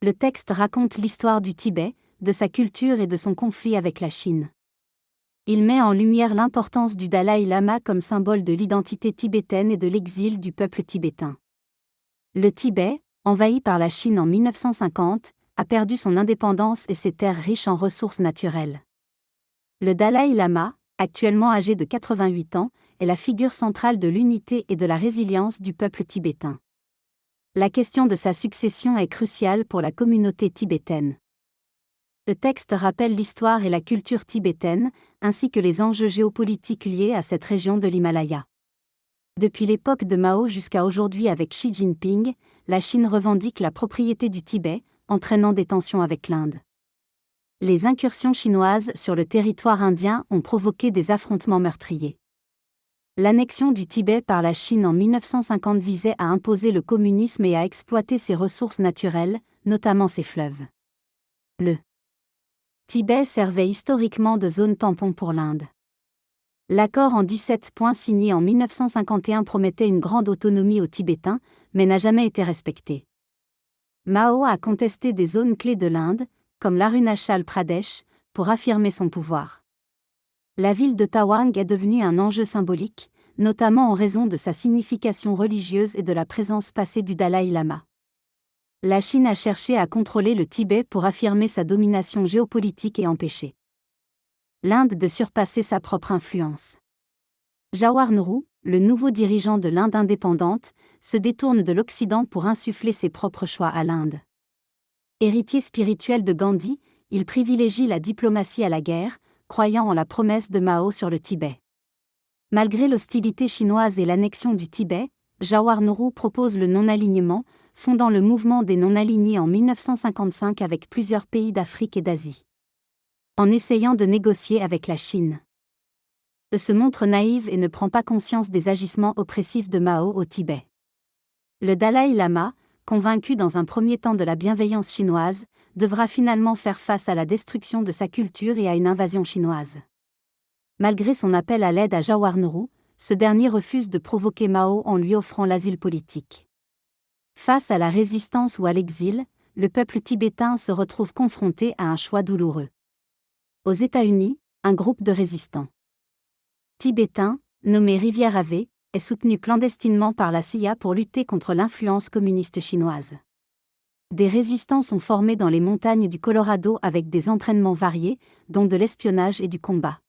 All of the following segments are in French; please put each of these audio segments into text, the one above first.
Le texte raconte l'histoire du Tibet, de sa culture et de son conflit avec la Chine. Il met en lumière l'importance du Dalaï Lama comme symbole de l'identité tibétaine et de l'exil du peuple tibétain. Le Tibet, envahi par la Chine en 1950, a perdu son indépendance et ses terres riches en ressources naturelles. Le Dalaï Lama, actuellement âgé de 88 ans, est la figure centrale de l'unité et de la résilience du peuple tibétain. La question de sa succession est cruciale pour la communauté tibétaine. Le texte rappelle l'histoire et la culture tibétaine, ainsi que les enjeux géopolitiques liés à cette région de l'Himalaya. Depuis l'époque de Mao jusqu'à aujourd'hui avec Xi Jinping, la Chine revendique la propriété du Tibet, entraînant des tensions avec l'Inde. Les incursions chinoises sur le territoire indien ont provoqué des affrontements meurtriers. L'annexion du Tibet par la Chine en 1950 visait à imposer le communisme et à exploiter ses ressources naturelles, notamment ses fleuves. Le Tibet servait historiquement de zone tampon pour l'Inde. L'accord en 17 points signé en 1951 promettait une grande autonomie aux Tibétains, mais n'a jamais été respecté. Mao a contesté des zones clés de l'Inde, comme l'Arunachal Pradesh, pour affirmer son pouvoir. La ville de Tawang est devenue un enjeu symbolique, notamment en raison de sa signification religieuse et de la présence passée du Dalaï Lama. La Chine a cherché à contrôler le Tibet pour affirmer sa domination géopolitique et empêcher l'Inde de surpasser sa propre influence. Jawahar Nehru, le nouveau dirigeant de l'Inde indépendante, se détourne de l'Occident pour insuffler ses propres choix à l'Inde. Héritier spirituel de Gandhi, il privilégie la diplomatie à la guerre, croyant en la promesse de Mao sur le Tibet. Malgré l'hostilité chinoise et l'annexion du Tibet, Jawahar Nehru propose le non-alignement, fondant le mouvement des non-alignés en 1955 avec plusieurs pays d'Afrique et d'Asie. En essayant de négocier avec la Chine, se montre naïve et ne prend pas conscience des agissements oppressifs de Mao au Tibet. Le Dalaï Lama, convaincu dans un premier temps de la bienveillance chinoise, devra finalement faire face à la destruction de sa culture et à une invasion chinoise. Malgré son appel à l'aide à Jawahar Nehru, ce dernier refuse de provoquer Mao en lui offrant l'asile politique. Face à la résistance ou à l'exil, le peuple tibétain se retrouve confronté à un choix douloureux. Aux États-Unis, un groupe de résistants tibétains, nommé Rivière Ave, est soutenu clandestinement par la CIA pour lutter contre l'influence communiste chinoise. Des résistants sont formés dans les montagnes du Colorado avec des entraînements variés, dont de l'espionnage et du combat.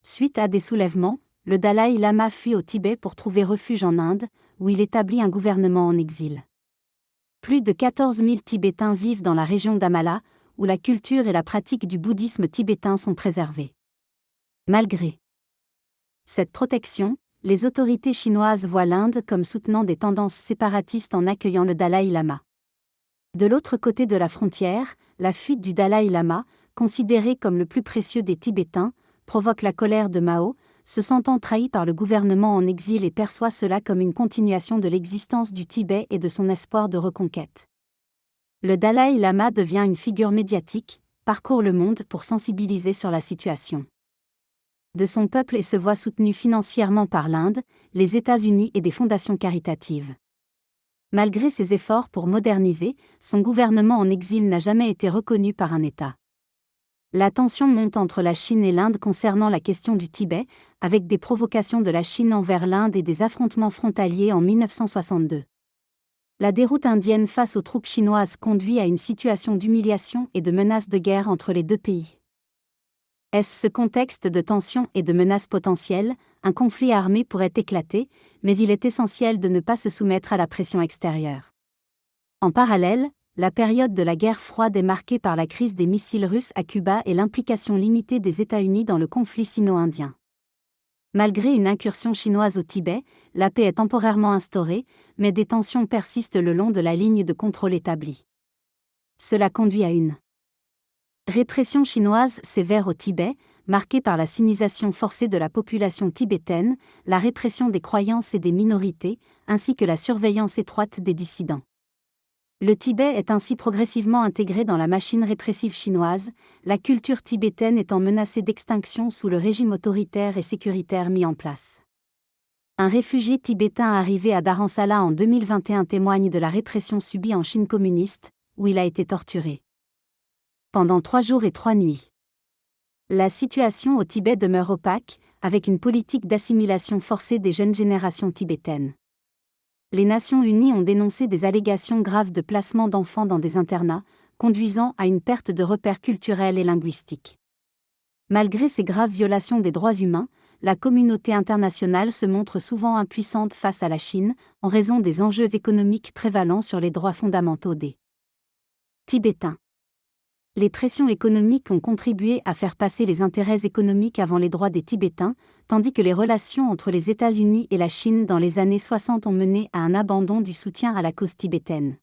Suite à des soulèvements, le Dalaï Lama fuit au Tibet pour trouver refuge en Inde, où il établit un gouvernement en exil. Plus de 14 000 Tibétains vivent dans la région d'Amala, où la culture et la pratique du bouddhisme tibétain sont préservées. Malgré cette protection, les autorités chinoises voient l'Inde comme soutenant des tendances séparatistes en accueillant le Dalaï Lama. De l'autre côté de la frontière, la fuite du Dalaï Lama, considéré comme le plus précieux des Tibétains, provoque la colère de Mao, se sentant trahi par le gouvernement en exil et perçoit cela comme une continuation de l'existence du Tibet et de son espoir de reconquête. Le Dalaï Lama devient une figure médiatique, parcourt le monde pour sensibiliser sur la situation de son peuple et se voit soutenu financièrement par l'Inde, les États-Unis et des fondations caritatives. Malgré ses efforts pour moderniser, son gouvernement en exil n'a jamais été reconnu par un État. La tension monte entre la Chine et l'Inde concernant la question du Tibet, avec des provocations de la Chine envers l'Inde et des affrontements frontaliers en 1962. La déroute indienne face aux troupes chinoises conduit à une situation d'humiliation et de menace de guerre entre les deux pays. Est-ce ce contexte de tension et de menaces potentielles, un conflit armé pourrait éclater, mais il est essentiel de ne pas se soumettre à la pression extérieure. En parallèle, la période de la guerre froide est marquée par la crise des missiles russes à Cuba et l'implication limitée des États-Unis dans le conflit sino-indien. Malgré une incursion chinoise au Tibet, la paix est temporairement instaurée, mais des tensions persistent le long de la ligne de contrôle établie. Cela conduit à une répression chinoise sévère au Tibet, marquée par la sinisation forcée de la population tibétaine, la répression des croyances et des minorités, ainsi que la surveillance étroite des dissidents. Le Tibet est ainsi progressivement intégré dans la machine répressive chinoise, la culture tibétaine étant menacée d'extinction sous le régime autoritaire et sécuritaire mis en place. Un réfugié tibétain arrivé à Dharamsala en 2021 témoigne de la répression subie en Chine communiste, où il a été torturé pendant 3 jours et 3 nuits. La situation au Tibet demeure opaque, avec une politique d'assimilation forcée des jeunes générations tibétaines. Les Nations Unies ont dénoncé des allégations graves de placement d'enfants dans des internats, conduisant à une perte de repères culturels et linguistiques. Malgré ces graves violations des droits humains, la communauté internationale se montre souvent impuissante face à la Chine, en raison des enjeux économiques prévalents sur les droits fondamentaux des Tibétains. Les pressions économiques ont contribué à faire passer les intérêts économiques avant les droits des Tibétains, tandis que les relations entre les États-Unis et la Chine dans les années 60 ont mené à un abandon du soutien à la cause tibétaine.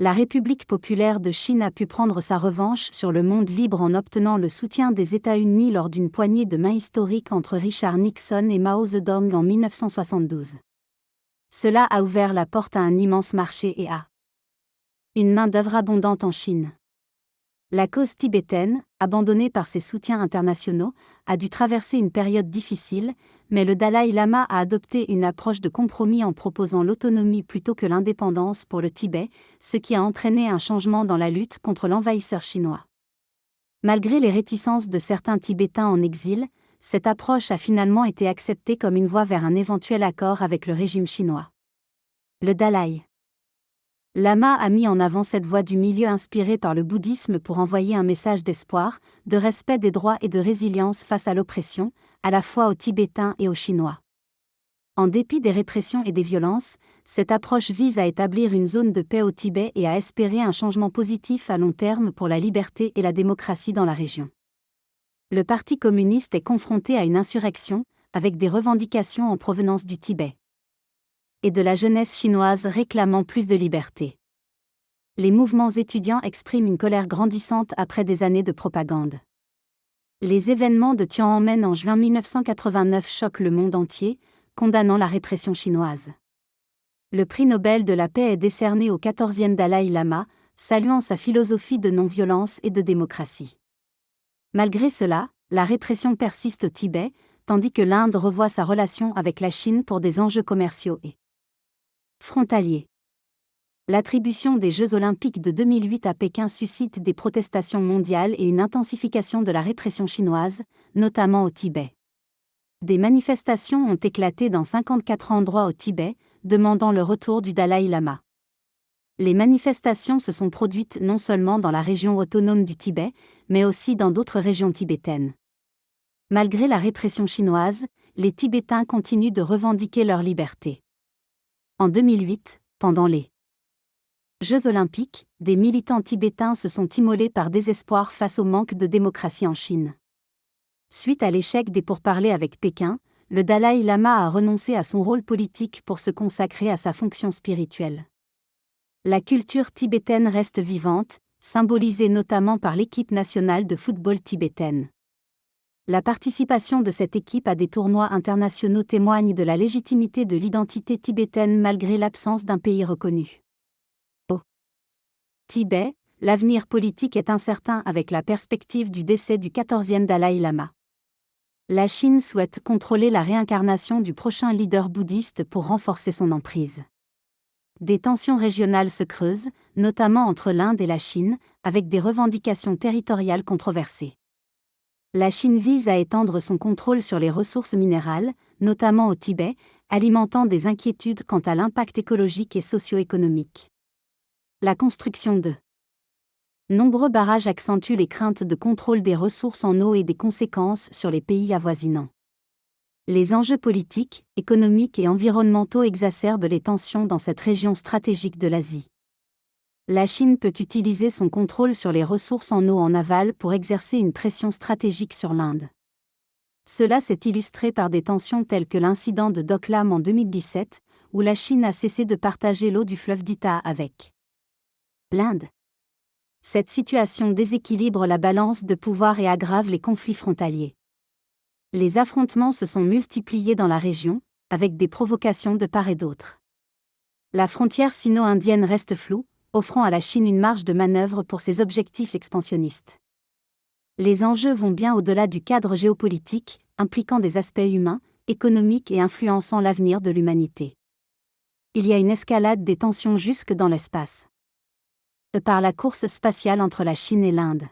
La République populaire de Chine a pu prendre sa revanche sur le monde libre en obtenant le soutien des États-Unis lors d'une poignée de main historique entre Richard Nixon et Mao Zedong en 1972. Cela a ouvert la porte à un immense marché et à une main-d'œuvre abondante en Chine. La cause tibétaine, abandonnée par ses soutiens internationaux, a dû traverser une période difficile, mais le Dalaï Lama a adopté une approche de compromis en proposant l'autonomie plutôt que l'indépendance pour le Tibet, ce qui a entraîné un changement dans la lutte contre l'envahisseur chinois. Malgré les réticences de certains Tibétains en exil, cette approche a finalement été acceptée comme une voie vers un éventuel accord avec le régime chinois. Le Dalaï Lama a mis en avant cette voie du milieu inspirée par le bouddhisme pour envoyer un message d'espoir, de respect des droits et de résilience face à l'oppression, à la fois aux Tibétains et aux Chinois. En dépit des répressions et des violences, cette approche vise à établir une zone de paix au Tibet et à espérer un changement positif à long terme pour la liberté et la démocratie dans la région. Le Parti communiste est confronté à une insurrection, avec des revendications en provenance du Tibet et de la jeunesse chinoise réclamant plus de liberté. Les mouvements étudiants expriment une colère grandissante après des années de propagande. Les événements de Tiananmen en juin 1989 choquent le monde entier, condamnant la répression chinoise. Le prix Nobel de la paix est décerné au 14e Dalaï Lama, saluant sa philosophie de non-violence et de démocratie. Malgré cela, la répression persiste au Tibet, tandis que l'Inde revoit sa relation avec la Chine pour des enjeux commerciaux et frontaliers. L'attribution des Jeux olympiques de 2008 à Pékin suscite des protestations mondiales et une intensification de la répression chinoise, notamment au Tibet. Des manifestations ont éclaté dans 54 endroits au Tibet, demandant le retour du Dalaï Lama. Les manifestations se sont produites non seulement dans la région autonome du Tibet, mais aussi dans d'autres régions tibétaines. Malgré la répression chinoise, les Tibétains continuent de revendiquer leur liberté. En 2008, pendant les Jeux olympiques, des militants tibétains se sont immolés par désespoir face au manque de démocratie en Chine. Suite à l'échec des pourparlers avec Pékin, le Dalaï Lama a renoncé à son rôle politique pour se consacrer à sa fonction spirituelle. La culture tibétaine reste vivante, symbolisée notamment par l'équipe nationale de football tibétaine. La participation de cette équipe à des tournois internationaux témoigne de la légitimité de l'identité tibétaine malgré l'absence d'un pays reconnu. Au Tibet, l'avenir politique est incertain avec la perspective du décès du 14e Dalaï Lama. La Chine souhaite contrôler la réincarnation du prochain leader bouddhiste pour renforcer son emprise. Des tensions régionales se creusent, notamment entre l'Inde et la Chine, avec des revendications territoriales controversées. La Chine vise à étendre son contrôle sur les ressources minérales, notamment au Tibet, alimentant des inquiétudes quant à l'impact écologique et socio-économique. La construction de nombreux barrages accentue les craintes de contrôle des ressources en eau et des conséquences sur les pays avoisinants. Les enjeux politiques, économiques et environnementaux exacerbent les tensions dans cette région stratégique de l'Asie. La Chine peut utiliser son contrôle sur les ressources en eau en aval pour exercer une pression stratégique sur l'Inde. Cela s'est illustré par des tensions telles que l'incident de Doklam en 2017, où la Chine a cessé de partager l'eau du fleuve Dita avec l'Inde. Cette situation déséquilibre la balance de pouvoir et aggrave les conflits frontaliers. Les affrontements se sont multipliés dans la région, avec des provocations de part et d'autre. La frontière sino-indienne reste floue, offrant à la Chine une marge de manœuvre pour ses objectifs expansionnistes. Les enjeux vont bien au-delà du cadre géopolitique, impliquant des aspects humains, économiques et influençant l'avenir de l'humanité. Il y a une escalade des tensions jusque dans l'espace. par la course spatiale entre la Chine et l'Inde.